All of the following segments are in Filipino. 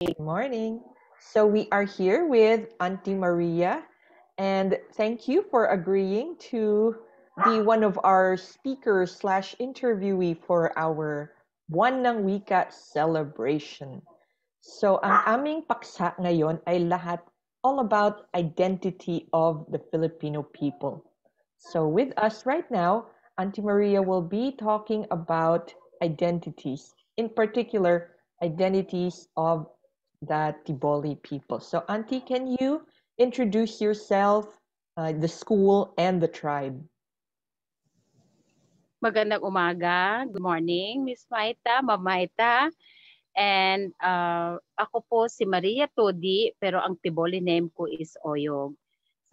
Good morning. So we are here with Auntie Maria, and thank you for agreeing to be one of our speakers slash interviewee for our Buwan ng Wika celebration. So ang aming paksa ngayon ay all about identity of the Filipino people. So with us right now, Auntie Maria will be talking about identities, in particular, identities of the Tiboli people. So Auntie, can you introduce yourself, the school, and the tribe? Magandang umaga. Good morning, Miss Maita, Ma'am Maita. And ako po si Maria Todi, pero ang Tiboli name ko is Oyog.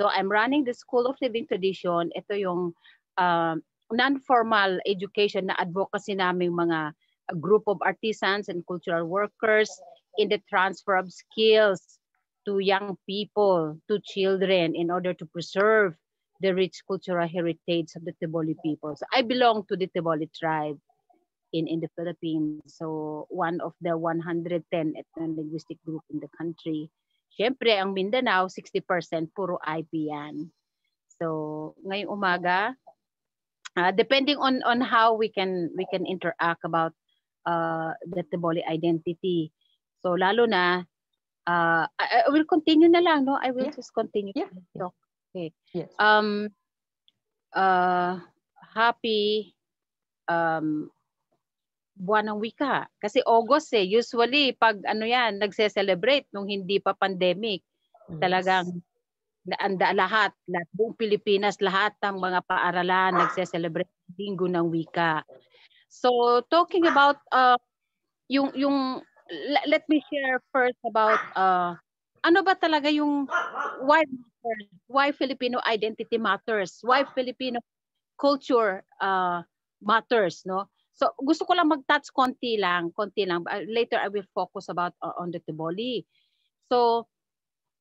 So I'm running the School of Living Tradition. Ito yung non-formal education na advocacy naming mga group of artisans and cultural workers in the transfer of skills to young people, to children, in order to preserve the rich cultural heritage of the Tiboli people. So I belong to the Tiboli tribe in the Philippines. So one of the 110 ethno-linguistic group in the country. Siyempre, ang Mindanao, 60% puro IP yan. So ngayong umaga, depending on how we can interact about the Tiboli identity. So lalo na, I will continue na lang, no? I will just continue to talk. Okay. Yes. Happy buwan ng wika. Kasi August usually pag nagse-celebrate nung hindi pa pandemic. Talagang lahat, buong Pilipinas, lahat ng mga paaralan nagse-celebrate Linggo ng Wika. So talking about let me share first about ano ba talaga yung why Filipino identity matters, why Filipino culture matters, no? So gusto ko lang mag-touch konti lang. Later I will focus about on the Tiboli. So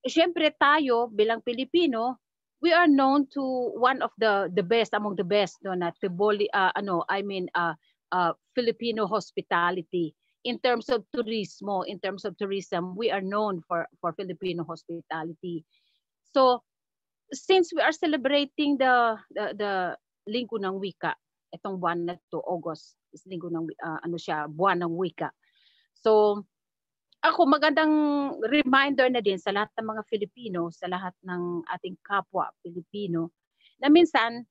syempre tayo bilang Pilipino, we are known to one of the best among the best, no, na Tiboli Filipino hospitality. In terms of tourism, we are known for Filipino hospitality. So since we are celebrating the Linggo ng Wika, itong buwan na to, August, is Linggo ng buwan ng Wika. So ako, magandang reminder na din sa lahat ng mga Filipino, sa lahat ng ating kapwa Filipino, na minsan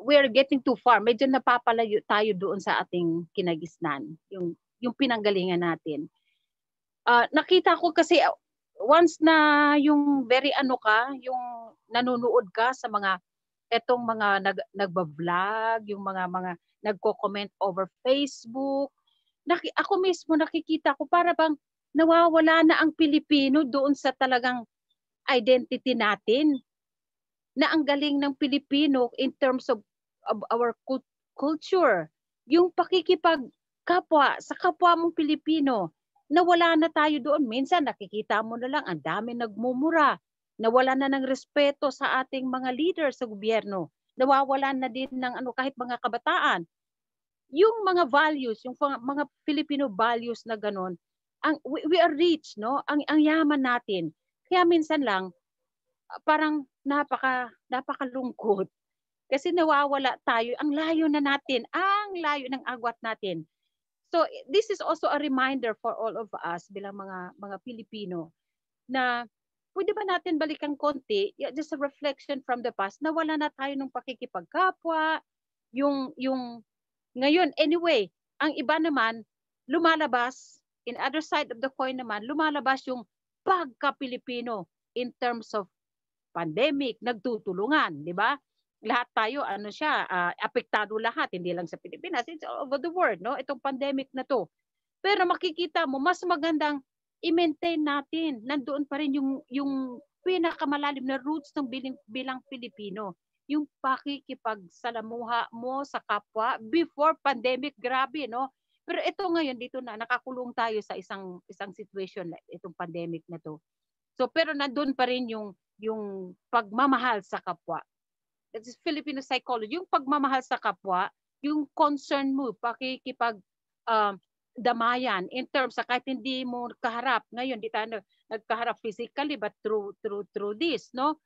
we are getting too far. Medyo napapalayo tayo doon sa ating kinagisnan, yung pinanggalingan natin. Nakita ko kasi once na yung yung nanonood ka sa mga etong mga nagba-vlog, yung mga nagko-comment over Facebook, ako mismo nakikita ko para bang nawawala na ang Pilipino doon sa talagang identity natin, na ang galing ng Pilipino in terms of our culture, yung pakikipagkapwa sa kapwa mong Pilipino. Nawala na tayo doon. Minsan nakikita mo na lang ang dami nagmumura, nawala na ng respeto sa ating mga leaders sa gobyerno, nawawalan na din ng kahit mga kabataan. Yung mga values, yung mga Filipino values na ganon, we are rich, no? Ang yaman natin. Kaya minsan lang parang napakalungkot kasi nawawala tayo. Ang layo na natin, ang layo ng agwat natin. So this is also a reminder for all of us bilang mga Pilipino na pwede ba natin balikan konti, just a reflection from the past, na wala na tayo ng pakikipagkapwa, yung ngayon, anyway, ang iba naman lumalabas, in other side of the coin naman, lumalabas yung pagka-Pilipino in terms of pandemic, nagtutulungan, di ba? Lahat tayo, apektado lahat, hindi lang sa Pilipinas, it's all over the world, no? Itong pandemic na to. Pero makikita mo, mas magandang i-maintain natin, nandoon pa rin yung pinakamalalim na roots ng bilang Pilipino. Yung pakikipagsalamuha mo sa kapwa before pandemic, grabe, no? Pero ito ngayon, dito na, nakakulong tayo sa isang situation, itong pandemic na to. So, pero nandoon pa rin yung pagmamahal sa kapwa. That is Filipino psychology. Yung pagmamahal sa kapwa, yung concern mo, damayan in terms sa kahit hindi mo kaharap. Ngayon, di tayo nagkaharap physically but through this, no?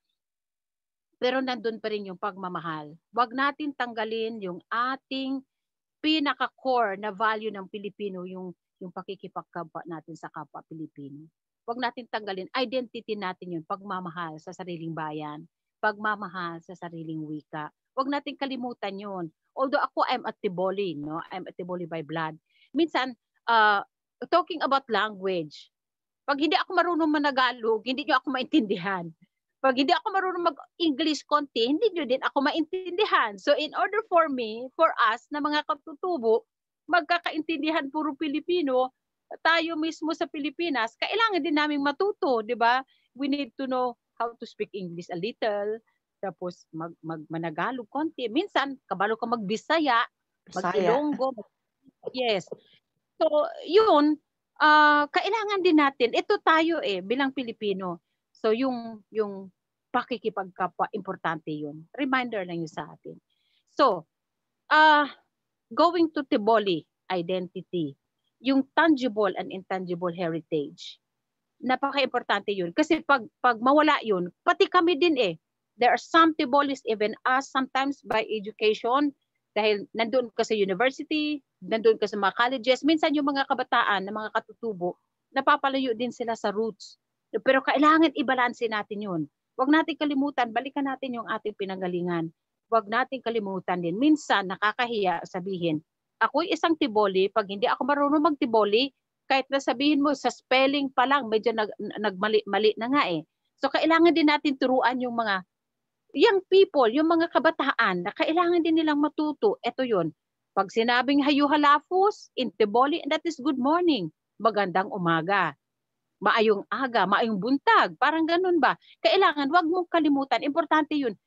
Pero nandun pa rin yung pagmamahal. Huwag natin tanggalin yung ating pinaka-core na value ng Pilipino, yung pakikipagkapwa natin sa kapwa Pilipino. Huwag natin tanggalin. Identity natin yun, pagmamahal sa sariling bayan, pagmamahal sa sariling wika. Huwag natin kalimutan yun. Although ako, I'm a Tiboli, no? I'm a Tiboli by blood. Minsan, talking about language, pag hindi ako marunong managalog, hindi nyo ako maintindihan. Pag hindi ako marunong mag-English konti, hindi nyo din ako maintindihan. So in order for me, for us, na mga katutubo, magkakaintindihan puro Pilipino, tayo mismo sa Pilipinas, kailangan din namin matuto, di ba? We need to know how to speak English a little, tapos managalog konti. Minsan, kabalo ka magbisaya, mag-Ilonggo. Yes. So, yun, kailangan din natin, ito tayo bilang Pilipino. So, yung pakikipagkapwa, importante yun. Reminder lang yun sa atin. So, going to Tiboli identity, yung tangible and intangible heritage, napaka-importante yun. Kasi pag mawala yun, pati kami din There are some Tibolis, even us, sometimes by education, dahil nandun ka sa university, nandun ka sa mga colleges, minsan yung mga kabataan na mga katutubo, napapalayo din sila sa roots. Pero kailangan i-balanse natin yun. Huwag natin kalimutan, balikan natin yung ating pinanggalingan. Huwag natin kalimutan din. Minsan, nakakahiya sabihin, ako'y isang Tiboli, pag hindi ako marunong mag-Tiboli, kahit na sabihin mo sa spelling pa lang, medyo nagmali na nga So, kailangan din natin turuan yung mga young people, yung mga kabataan na kailangan din nilang matuto. Ito yun. Pag sinabing hayuhalafos in Tiboli, that is good morning. Magandang umaga. Maayong aga, maayong buntag. Parang ganun ba? Kailangan, wag mong kalimutan. Importante yun.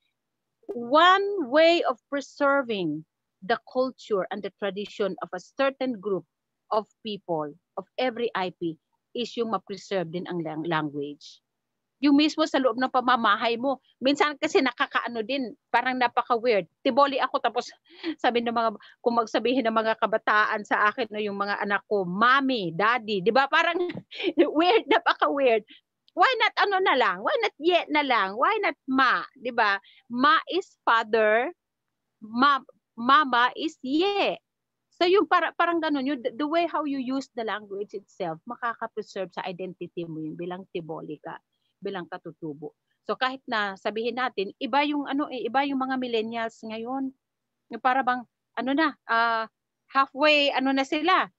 One way of preserving the culture and the tradition of a certain group of people, of every IP, is yung ma-preserve din ang language. Yung mismo sa loob ng pamamahay mo. Minsan kasi nakakaano din, parang napaka-weird. Tiboli ako tapos sabi ng mga, kung magsabihin ng mga kabataan sa akin, no, yung mga anak ko, mommy, daddy, di ba? Parang weird, napaka-weird. Why not ano na lang? Why not yet na lang? Why not ma? Di ba? Ma is father, mama is ye. So yung parang ganun, yung, the way how you use the language itself, makaka-preserve sa identity mo yun bilang Tiboli ka, bilang katutubo. So kahit na sabihin natin, iba yung iba yung mga millennials ngayon. Yung para bang halfway na sila.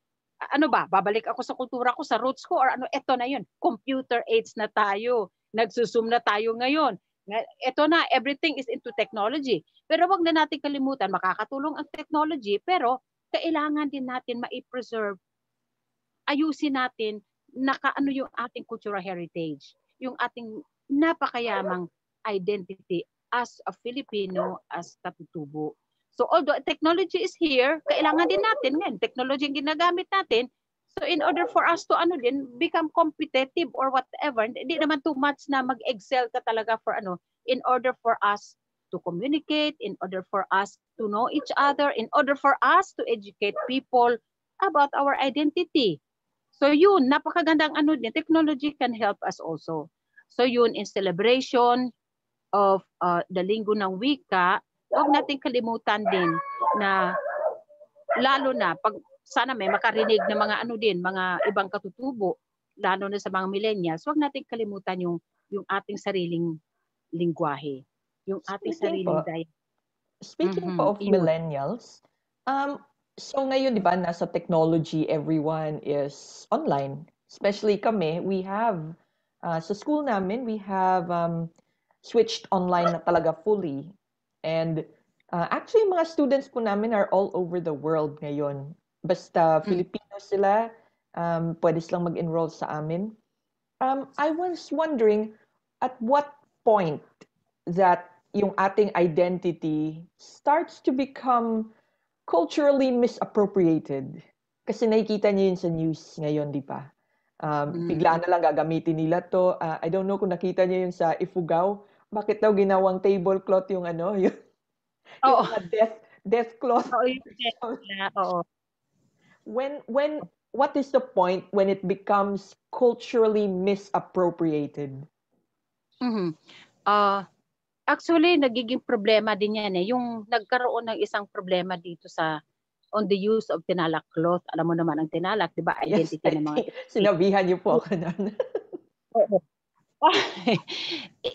Ano ba? Babalik ako sa kultura ko, sa roots ko, or eto na yun. Computer age na tayo. Nagsusum na tayo ngayon. Eto na, everything is into technology. Pero wag na natin kalimutan, makakatulong ang technology, pero kailangan din natin ma-preserve, ayusin natin yung ating cultural heritage, yung ating napakayamang identity as a Filipino, as katutubo. So although technology is here, kailangan din natin ngayon, technology ang ginagamit natin. So in order for us to become competitive or whatever, hindi naman too much na mag-excel ka talaga for in order for us to communicate, in order for us to know each other, in order for us to educate people about our identity. So yun, napakagandang din, technology can help us also. So yun, in celebration of the Linggo ng Wika, huwag natin kalimutan din na lalo na pag sana may makarinig ng mga mga ibang katutubo, lalo na sa mga millennials, huwag natin kalimutan yung ating sariling lingwahe, yung ating sariling dialect. Speaking po of millennials, so ngayon, di ba, nasa technology, everyone is online. Especially kami, we have, sa school namin, we have switched online na talaga fully. And actually, mga students po namin are all over the world ngayon. Basta Filipino sila, pwede silang mag-enroll sa amin. I was wondering, at what point that yung ating identity starts to become culturally misappropriated. Kasi nakikita niyo yun sa news ngayon, di ba? Bigla na lang gagamitin nila to. I don't know kung nakita niyo yun sa Ifugao. Bakit daw ginawang tablecloth yung yung mga death cloth. Oo, yung death na, oo. When what is the point when it becomes culturally misappropriated? Mhm. Ah, Actually, nagiging problema din yan eh. Yung nagkaroon ng isang problema dito sa on the use of tinalak cloth. Alam mo naman ang tinalak, di ba? Yes, Identity I ng mga think Tiboli. sinabihan niyo po ako nun. Oo.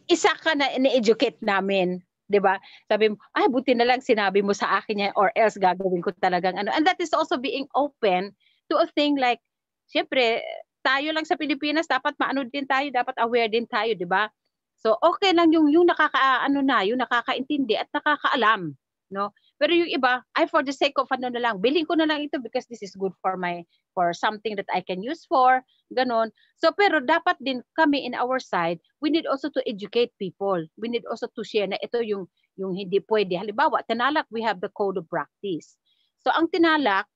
Isa ka na ini-educate namin, 'di ba? Sabi mo, ay buti na lang sinabi mo sa akin yan or else gagawin ko talagang ano. And that is also being open to a thing like, syempre, tayo lang sa Pilipinas, dapat maano din tayo, dapat aware din tayo, 'di ba? So, okay lang yung nakakaano na, yung nakakaintindi at nakakaalam, no? Pero yung iba, ay for the sake of ano na lang, bilhin ko na lang ito because this is good for something that I can use for, ganon. So pero dapat din kami in our side, we need also to educate people. We need also to share na ito yung hindi pwede. Halimbawa, tinalak, we have the code of practice. So ang tinalak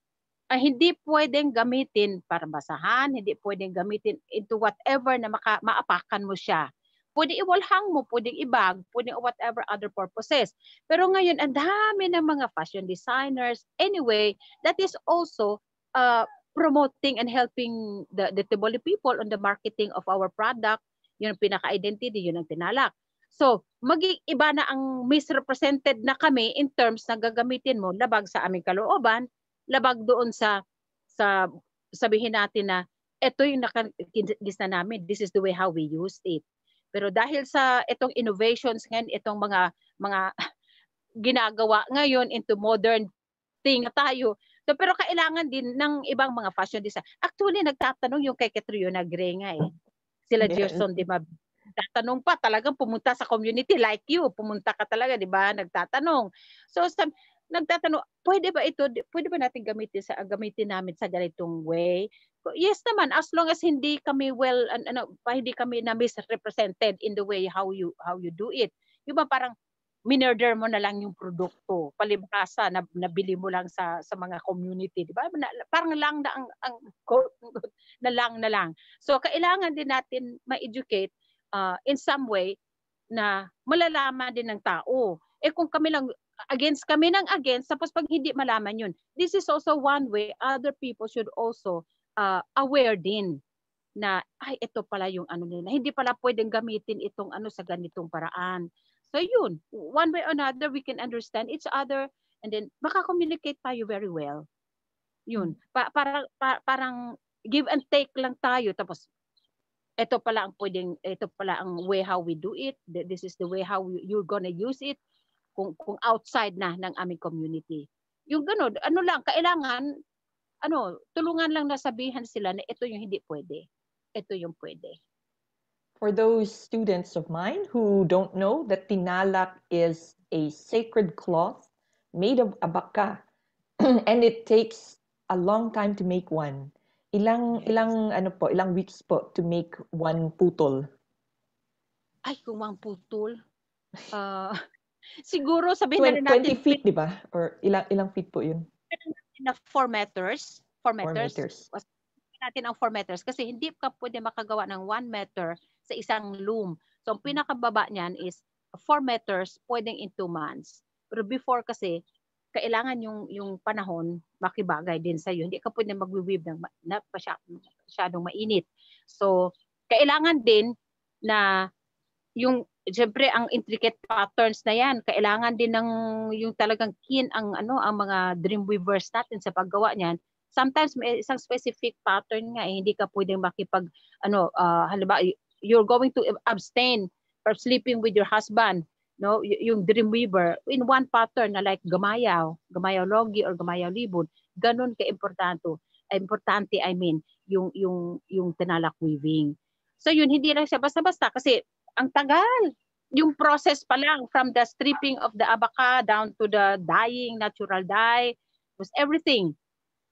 ay hindi pwedeng gamitin para basahan, hindi pwedeng gamitin into whatever na maapakan mo siya. Pwede iwalhang mo, pwede ibag, pwede whatever other purposes. Pero ngayon, ang dami ng mga fashion designers. Anyway, that is also promoting and helping the Tiboli people on the marketing of our product. Yun ang pinaka-identity, yun ang tinalak. So, iba na ang misrepresented na kami in terms na gagamitin mo labag sa aming kalooban, labag doon sa sabihin natin na ito yung nakagis na namin, this is the way how we use it. Pero dahil sa itong innovations ngayon, itong mga ginagawa ngayon into modern thing na tayo. So, pero kailangan din ng ibang mga fashion design. Actually, nagtatanong yung kay Catriona Gray nga eh. Sila Yes. Gerson, di ba? Nagtatanong pa, talagang pumunta sa community like you. Pumunta ka talaga, di ba? Nagtatanong. So, nagtatanong, pwede ba natin gamitin namin sa ganitong way? Yes naman, as long as hindi kami hindi kami na misrepresented in the way how you do it. Yung ba parang minorder mo na lang yung produkto, palibhasa na nabili mo lang sa mga community, di ba? Parang lang na ang na lang. So kailangan din natin ma-educate in some way na malalaman din ng tao. Eh kung kami ng against, tapos pag hindi malaman yun, this is also one way other people should also aware din na ay ito pala yung ano nila. Hindi pala pwedeng gamitin itong ano sa ganitong paraan. So yun, one way or another we can understand each other and then maka-communicate tayo very well. Yun. Parang give and take lang tayo tapos ito pala ang way how we do it. This is the way how you're gonna use it kung outside na ng aming community. Yung gano'n, ano lang, kailangan, tulungan lang na sabihan sila na ito yung hindi pwede. Ito yung pwede. For those students of mine who don't know that tinalak is a sacred cloth made of abaka and it takes a long time to make one. Ilang weeks po to make one putol? Ay, kung ang putol. Siguro sabihin na rin 20 natin feet, di ba? Or ilang feet po yun? na 4 meters. 4 meters. 4 meters. Sabihin natin ang 4 meters kasi hindi ka pwede makagawa ng 1 meter sa isang loom. So, ang pinakababa niyan is 4 meters pwedeng in 2 months. Pero before kasi, kailangan yung panahon makibagay din sa iyo. Hindi ka pwede magwi-weave na masyadong mainit. So, kailangan din na syempre ang intricate patterns na yan, kailangan din ng yung talagang keen ang mga dreamweavers natin sa paggawa niyan. Sometimes may isang specific pattern nga hindi ka pwedeng halimbawa you're going to abstain from sleeping with your husband, no? Yung dreamweaver in one pattern na like gamayaw logi or gamayaw libod, ganun importante yung tinalak weaving. So yun, hindi lang siya basta-basta kasi ang tagal. Yung process pa lang from the stripping of the abaka down to the dyeing, natural dye, was everything.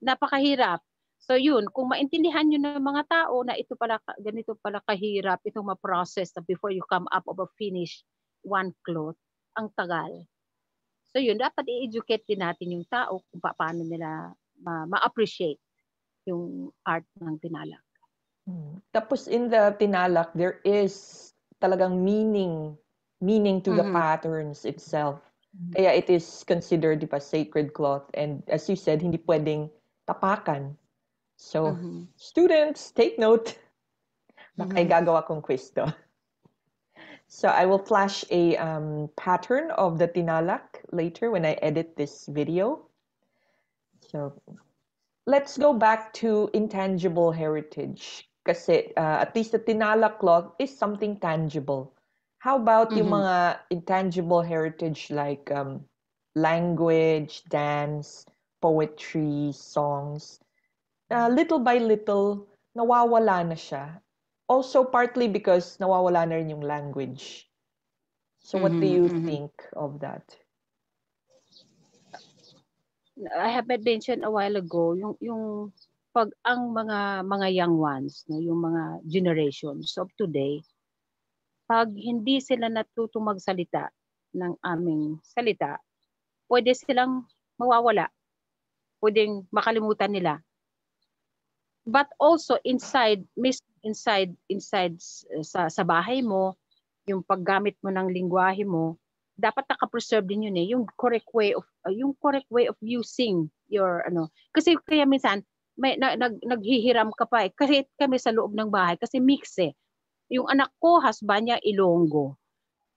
Napakahirap. So yun, kung maintindihan nyo ng mga tao na ganito pala kahirap itong ma-process before you come up of a finished one cloth, ang tagal. So yun, dapat i-educate din natin yung tao kung paano nila ma-appreciate yung art ng tinalak. Tapos in the tinalak, there is talagang meaning to the patterns itself. Kaya it is considered, di ba, sacred cloth. And as you said, hindi pwedeng tapakan. So, students, take note. Baka gagawa kong quiz to. So I will flash a pattern of the tinalak later when I edit this video. So let's go back to intangible heritage. Kasi at least the tinalak cloth is something tangible. How about yung mga intangible heritage like language, dance, poetry, songs? Little by little, nawawala na siya. Also partly because nawawala na rin yung language. So what do you think of that? I have mentioned a while ago yung pag ang mga young ones, no, yung mga generations of today, pag hindi sila natutong magsalita ng aming salita, pwede silang mawawala. Pwedeng makalimutan nila. But also inside sa bahay mo, yung paggamit mo ng lingwahe mo, dapat naka-preserve din yun eh, yung correct way of using your kasi kaya minsan may naghihiram ka pa eh, kasi kami sa loob ng bahay kasi mix eh. Yung anak ko husband niya Ilonggo.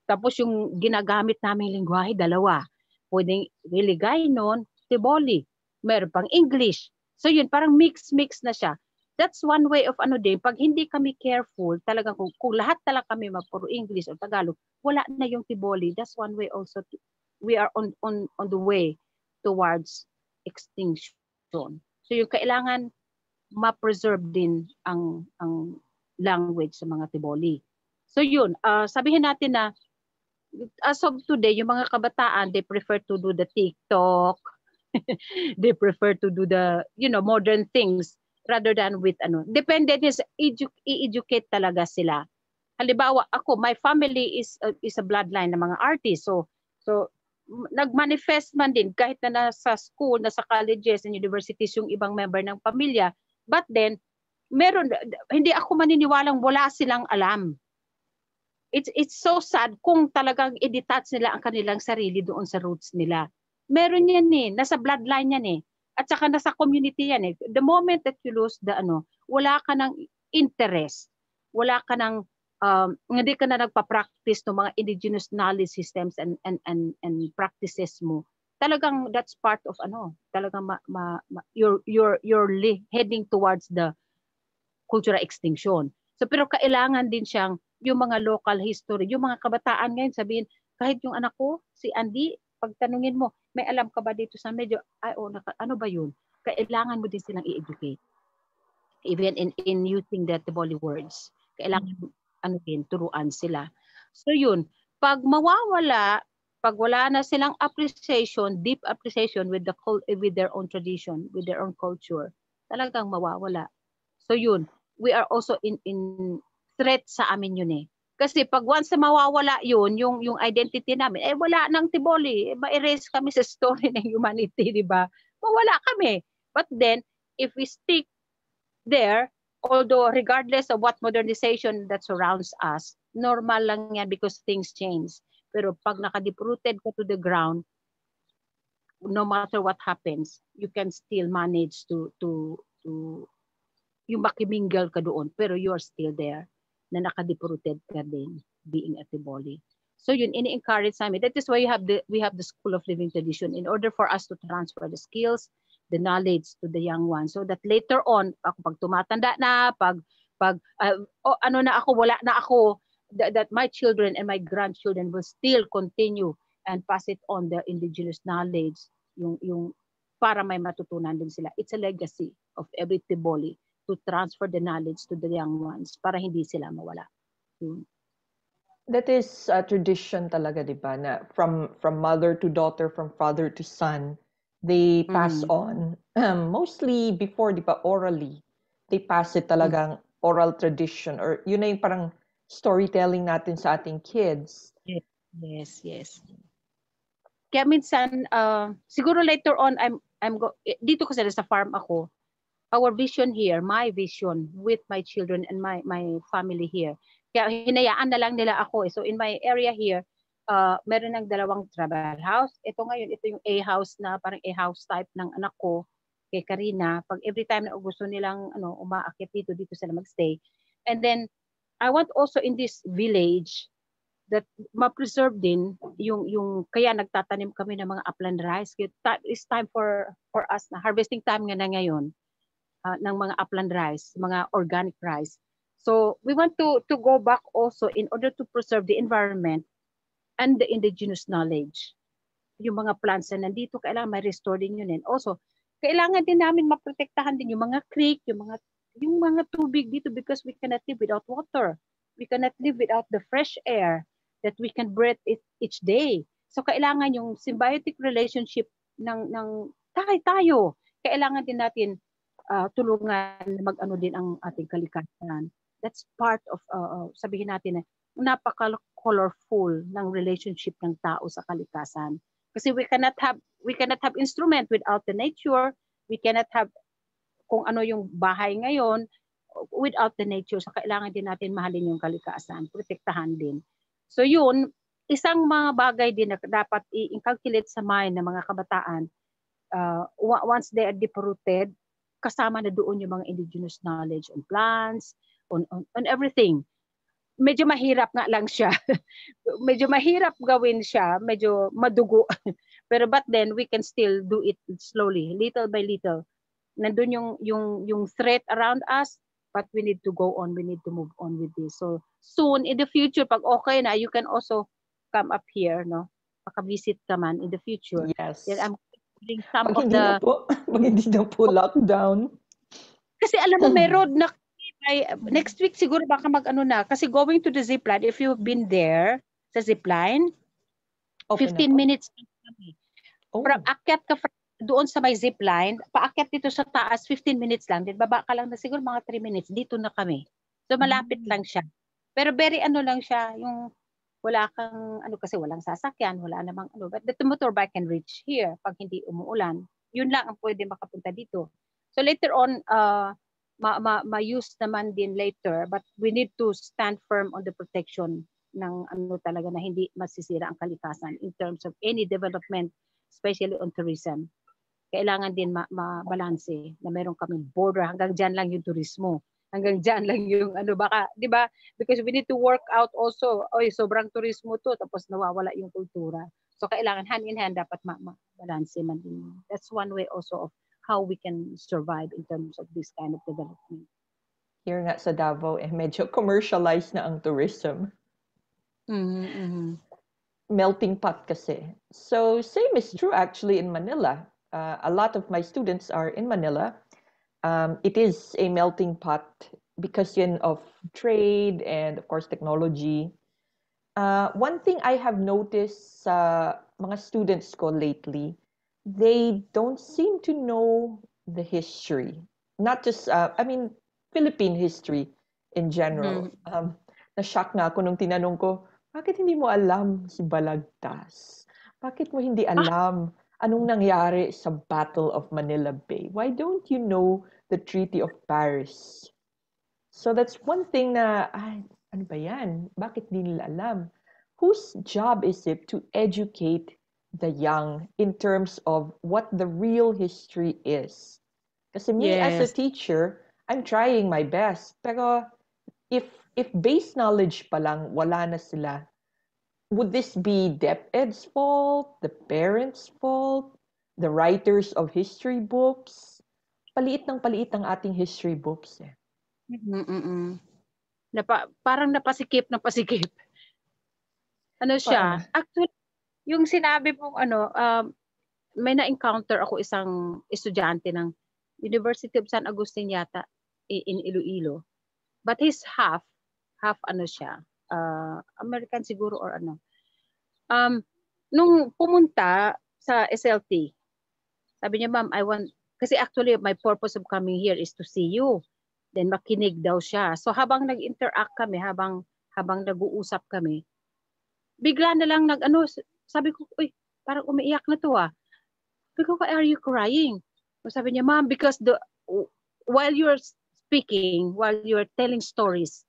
Tapos yung ginagamit naming lingwahe dalawa. Pwedeng Liligay noon, Tiboli. Meron pang English. So yun, parang mix na siya. That's one way of din, pag hindi kami careful, talagang kung lahat talaga kami puro English o Tagalog, wala na yung Tiboli. That's one way also we are on the way towards extinction. So yung kailangan ma-preserve din ang language sa mga Tiboli. So yun, sabihin natin na as of today, yung mga kabataan, they prefer to do the TikTok, they prefer to do the modern things rather than with depende din sa i-educate talaga sila. Halimbawa ako, my family is a bloodline ng mga artists, so nagmanifest man din kahit na nasa school, nasa colleges and universities yung ibang member ng pamilya, but then hindi ako maniniwalang wala silang alam. It's so sad kung talagang i-detach nila ang kanilang sarili doon sa roots nila. Meron yan eh, nasa bloodline yan eh. At saka nasa community yan eh. The moment that you lose the wala ka ng interest, wala ka ng hindi ka na nagpa-practice ng mga indigenous knowledge systems and practices mo. Talagang that's part of talagang you're heading towards the cultural extinction. So pero kailangan din siyang yung mga local history, yung mga kabataan ngayon sabihin, kahit yung anak ko, si Andy, pagtanungin mo, may alam ka ba dito sa medyo, ano ba yun? Kailangan mo din silang i-educate. Even in using the Tiboli words. Kailangan turuan sila. So yun, pag mawawala, pag wala na silang appreciation, deep appreciation with their own tradition, with their own culture, talagang mawawala. So yun, we are also in threat sa amin yun eh. Kasi pag once na mawawala yun, yung identity namin, wala nang Tiboli, ma-erase kami sa story ng humanity, di ba? Mawala kami. But then, if we stick there, although regardless of what modernization that surrounds us, normal lang yan because things change. Pero pag naka-deep-rooted ka to the ground, no matter what happens, you can still manage to yung makimingle ka doon, pero you're still there na naka-deep-rooted ka din being a Tiboli. So yun, ini-encourage namin. That is why we have the School of Living Tradition in order for us to transfer the skills, the knowledge to the young ones so that later on, pag tumatanda na, pag wala na ako, that my children and my grandchildren will still continue and pass it on the indigenous knowledge, yung para may matutunan din sila. It's a legacy of every Tiboli to transfer the knowledge to the young ones para hindi sila mawala. That is a tradition talaga, di ba? Na from mother to daughter, from father to son, they pass on. Mostly before, di ba, orally. They pass it talagang oral tradition or yun na yung parang storytelling natin sa ating kids. Yes. Kaya minsan, siguro later on, dito kasi sa farm ako, our vision here, my vision with my children and my family here. Kaya hinayaan na lang nila ako. So in my area here, meron ng 2 tribal house. Ito ngayon, ito yung A house na parang A house type ng anak ko. kay Karina, pag every time na gusto nilang umaakyat dito sila magstay. And then I want also in this village that ma-preserve din yung kaya nagtatanim kami ng mga upland rice. It's time for us na harvesting time nga na ngayon ng mga upland rice, mga organic rice. So we want to go back also in order to preserve the environment and the indigenous knowledge. Yung mga plants na nandito, kailangan may restore din yun. And also, kailangan din namin maprotektahan din yung mga creek, yung mga tubig dito because we cannot live without water. We cannot live without the fresh air that we can breathe each day. So kailangan yung symbiotic relationship ng tayo. Kailangan din natin tulungan mag-ano din ang ating kalikasan. That's part of sabihin natin na napaka-colorful ng relationship ng tao sa kalikasan. Kasi we cannot have instrument without the nature. We cannot have kung ano yung bahay ngayon without the nature. So kailangan din natin mahalin yung kalikasan, protektahan din. So yun, isang mga bagay din na dapat i-calculate sa mind ng mga kabataan once they are deep-rooted, kasama na doon yung mga indigenous knowledge on plants, on everything. Medyo mahirap nga lang siya. Medyo mahirap gawin siya, medyo madugo. Pero but then we can still do it slowly, little by little. Nandun yung threat around us, but we need to go on, we need to move on with this. So soon in the future, pag okay na, you can also come up here, no? Paka-visit ka man in the future. Yes. Then I'm doing some Pag of hindi the... Pag hindi na po lockdown. Kasi alam mo, may road na next week siguro baka mag-ano na. Kasi going to the zipline, if you've been there sa zipline, 15 minutes. Oh. From akyat ka doon sa may zipline, paakyat dito sa taas, 15 minutes lang. Then baba ka lang na siguro mga 3 minutes. Dito na kami. So malapit lang siya. Pero very ano lang siya, yung wala kang, kasi walang sasakyan, wala namang but the motorbike can reach here pag hindi umuulan. Yun lang ang pwede makapunta dito. So later on, ma-use naman din later, but we need to stand firm on the protection ng talaga na hindi masisira ang kalikasan in terms of any development, especially on tourism. Kailangan din ma-balanse na meron kaming border, hanggang dyan lang yung turismo. Hanggang dyan lang yung baka, di ba? Because we need to work out also, sobrang turismo to, tapos nawawala yung kultura. So kailangan hand in hand dapat ma-balanse man din. That's one way also of how we can survive in terms of this kind of development. Here nga sa Davao, medyo commercialized na ang tourism. Melting pot kasi. So same is true actually in Manila. A lot of my students are in Manila. It is a melting pot because of trade and of course technology. One thing I have noticed sa mga students ko lately, they don't seem to know the history. Not just, Philippine history in general. Na-shock nga ako nung tinanong ko, bakit hindi mo alam si Balagtas? Bakit mo hindi alam anong nangyari sa Battle of Manila Bay? Why don't you know the Treaty of Paris? So that's one thing na, ano ba yan? Bakit di nila alam? Whose job is it to educate the young in terms of what the real history is? Kasi me as a teacher, I'm trying my best. Pero if base knowledge pa lang, wala na sila, would this be DepEd's fault, the parents' fault, the writers of history books? Paliit ang ating history books eh. Parang napasikip. Ano siya? Actually, yung sinabi pong may na-encounter ako isang estudyante ng University of San Agustin yata in Iloilo. But he's half siya. American siguro or ano. Nung pumunta sa SLT, sabi niya, ma'am, kasi actually my purpose of coming here is to see you. Then makinig daw siya. So habang nag-interact kami, habang nag-uusap kami, bigla na lang sabi ko, parang umiiyak na to ah. Sabi ko, why are you crying? Sabi niya, ma'am, because while you're speaking, while you're telling stories,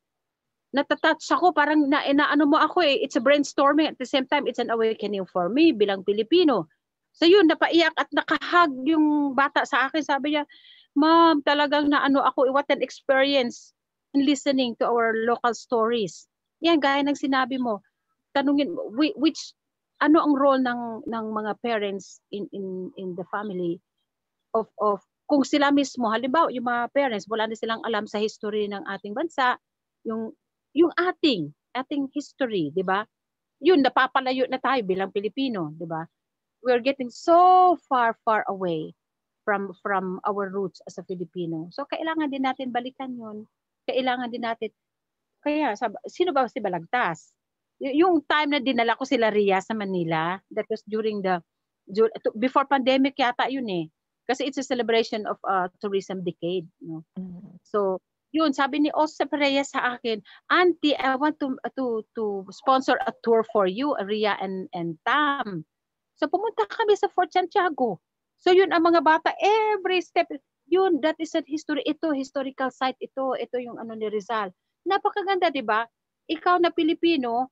natatouch ako, parang inaano mo ako eh. It's a brainstorming. At the same time, it's an awakening for me bilang Pilipino. So yun, napaiyak at nakahag yung bata sa akin. Sabi niya, Ma'am, talagang naano ako, what an experience in listening to our local stories. Yan, gaya ng sinabi mo, tanungin mo, which, ano ang role ng mga parents in the family of kung sila mismo, halimbawa yung mga parents, wala na silang alam sa history ng ating bansa, yung ating history, di ba? Yun, napapalayo na tayo bilang Pilipino, di ba? We're getting so far away from our roots as a Filipino. So kailangan din natin balikan yun. Kailangan din natin, kaya sino ba si Balagtas? Yung time na dinala ko sila Ria sa Manila, that was before pandemic yata yun eh. Kasi it's a celebration of tourism decade. No? So, yun, sabi ni Osep Reyes sa akin, Auntie, I want to sponsor a tour for you, Ria and Tam. So, pumunta kami sa Fort Santiago. So, yun, ang mga bata, every step, yun, that is a history. Ito, historical site, ito yung ano ni Rizal. Napakaganda, di ba? Ikaw na Pilipino,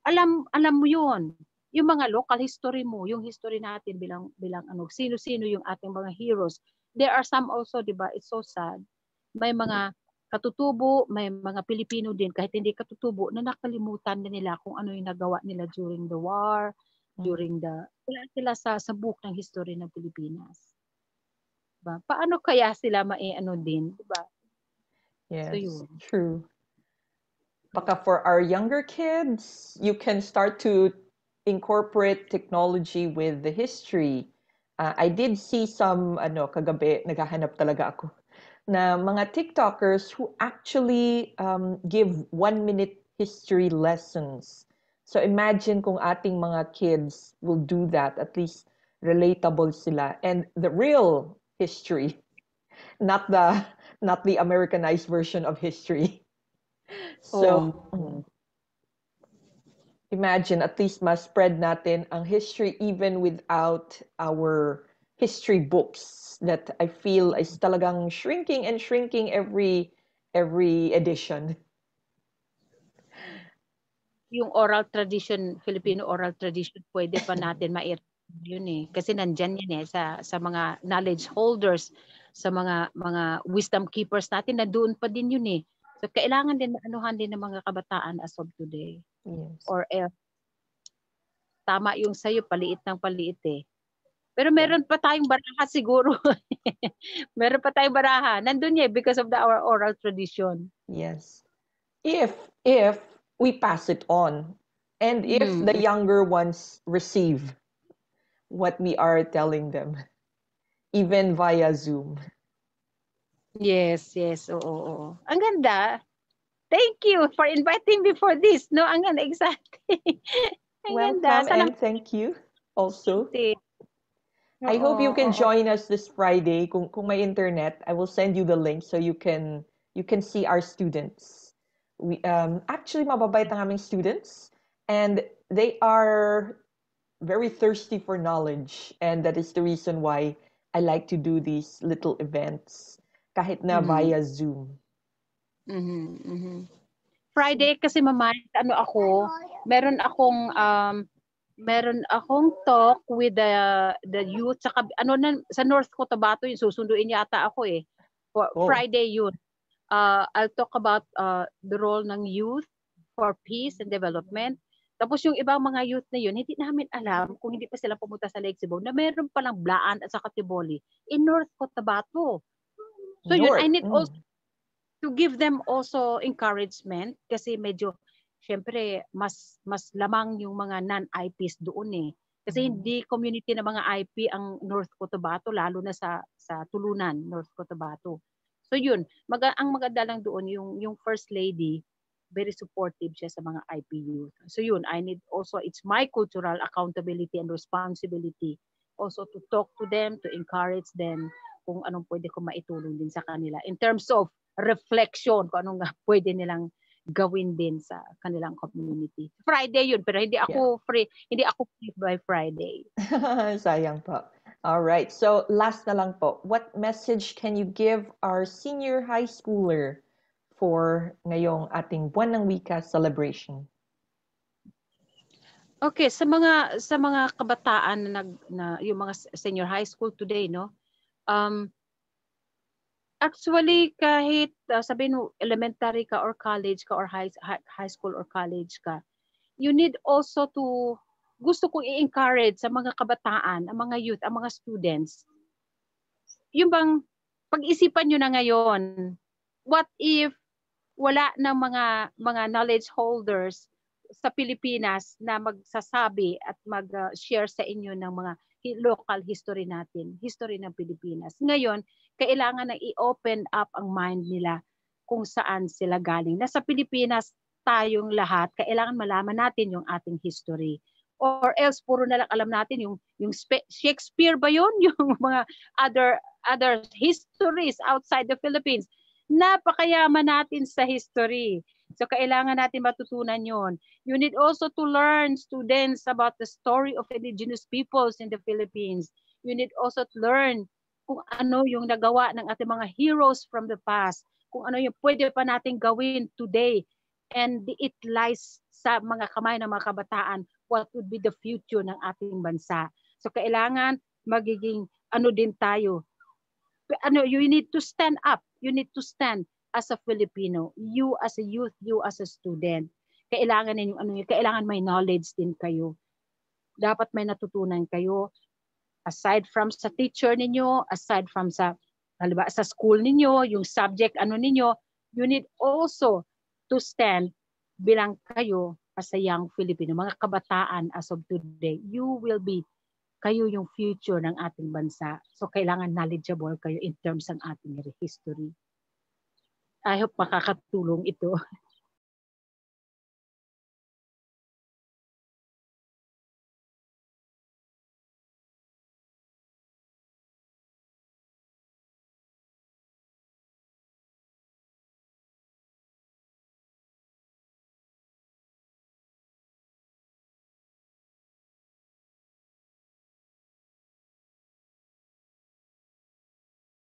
alam mo yun. Yung mga local history mo, yung history natin bilang ano, sino-sino yung ating mga heroes. There are some also, di ba? It's so sad. May mga katutubo, may mga Pilipino din kahit hindi katutubo na nakalimutan na nila kung ano yung nagawa nila during the war, during wala sila sa book ng history ng Pilipinas. Diba? Paano kaya sila ano din, di ba? Yes, So yun. true. Baka for our younger kids, you can start to incorporate technology with the history. I did see some, kagabi, naghahanap talaga ako, na mga TikTokers who actually give 1-minute history lessons. So imagine kung ating mga kids will do that, at least relatable sila. And the real history, not the Americanized version of history. So, imagine, at least ma-spread natin ang history even without our history books that I feel is talagang shrinking and shrinking every edition. Yung oral tradition, Filipino oral tradition, pwede pa natin yun eh. Kasi nandyan yan eh, sa mga knowledge holders, sa mga wisdom keepers natin, nandoon pa din yun eh. So, kailangan din maanuhan din ng mga kabataan as of today. Yes. Or tama yung sa'yo, paliit ng paliit eh. Pero meron pa tayong baraha siguro. Meron pa tayong baraha. Nandun eh, because of our oral tradition. Yes. If we pass it on, and if the younger ones receive what we are telling them, even via Zoom. Yes. Oo. Ang ganda. Thank you for inviting me for this. No, ang ganda, exactly. Ang Welcome ganda. and thank you also. I Oo, hope you can oo. join us this Friday. Kung may internet, I will send you the link so you can see our students. We actually mababait ang aming students, and they are very thirsty for knowledge, and that is the reason why I like to do these little events kahit na via Zoom. Friday kasi ano ako, meron akong talk with the youth sa North Cotabato, yung susunduin yata ako eh. Friday yun. I'll talk about the role ng youth for peace and development. Tapos yung ibang mga youth na yun, hindi namin alam kung hindi pa sila pumunta sa Lake Cebu na meron palang Blaan at saka Tiboli in North Cotabato. So yun, I need also to give them also encouragement kasi medyo syempre mas lamang yung mga non-IPs doon eh. Kasi hindi community ng mga IP ang North Cotabato, lalo na sa Tulunan, North Cotabato. So yun, ang maganda lang doon yung First Lady, very supportive siya sa mga IP youth. So yun, I need also, it's my cultural accountability and responsibility also to talk to them, to encourage them kung anong pwede ko maitulong din sa kanila in terms of reflection, kung anong pwede nilang gawin din sa kanilang community. Friday yun, pero hindi ako free by Friday. Sayang po. All right. So last na lang po, what message can you give our senior high schooler for ngayong ating Buwan ng Wika celebration? Okay, sa mga kabataan na yung mga senior high school today, no? Um, Actually, kahit sabihin mo elementary ka or college ka or high school or college ka, you need also to gusto kong i-encourage sa mga kabataan, ang mga youth, ang mga students, yung bang pag-isipan nyo na ngayon, what if wala ng mga knowledge holders sa Pilipinas na magsasabi at mag-share sa inyo ng mga local history natin, history ng Pilipinas. Ngayon, kailangan na i-open up ang mind nila kung saan sila galing. Nasa Pilipinas tayong lahat, kailangan malaman natin yung ating history. Or else puro na lang alam natin yung Shakespeare ba yun? Yung mga other histories outside the Philippines. Napakayaman natin sa history. So kailangan natin matutunan yon. You need also to learn, students, about the story of indigenous peoples in the Philippines. You need also to learn kung ano yung nagawa ng ating mga heroes from the past, kung ano yung pwede pa natin gawin today, and it lies sa mga kamay ng mga kabataan what would be the future ng ating bansa. So kailangan magiging ano din tayo, you need to stand up. You need to stand as a Filipino. You as a youth, you as a student. Kailangan ninyong kailangan may knowledge din kayo. Dapat may natutunan kayo aside from sa teacher ninyo, aside from sa halimbawa sa school ninyo, yung subject ninyo, you need also to stand bilang kayo as a young Filipino, mga kabataan as of today. You will be kayo yung future ng ating bansa. So, kailangan knowledgeable kayo in terms ng ating history. I hope makakatulong ito.